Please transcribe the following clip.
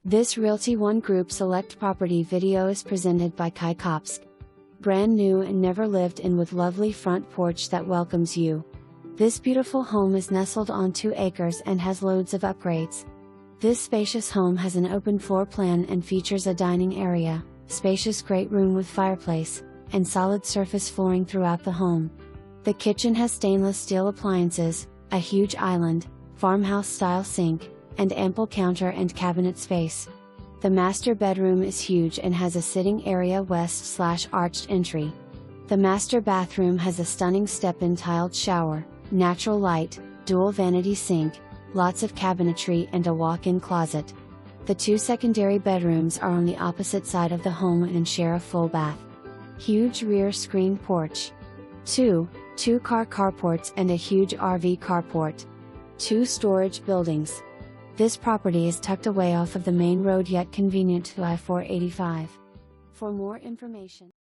This Realty ONE Group Select property video is presented by Kai Kopsk. Brand new and never lived in with lovely front porch that welcomes you. This beautiful home is nestled on 2 acres and has loads of upgrades. This spacious home has an open floor plan and features a dining area, spacious great room with fireplace, and solid surface flooring throughout the home. The kitchen has stainless steel appliances, a huge island, farmhouse style sink, and ample counter and cabinet space. The master bedroom is huge and has a sitting area west/arched entry. The master bathroom has a stunning step-in tiled shower, natural light, dual vanity sink, lots of cabinetry and a walk-in closet. The 2 secondary bedrooms are on the opposite side of the home and share a full bath. Huge rear screen porch. 2 car carports and a huge RV carport. 2 storage buildings. This property is tucked away off of the main road yet convenient to I-485. For more information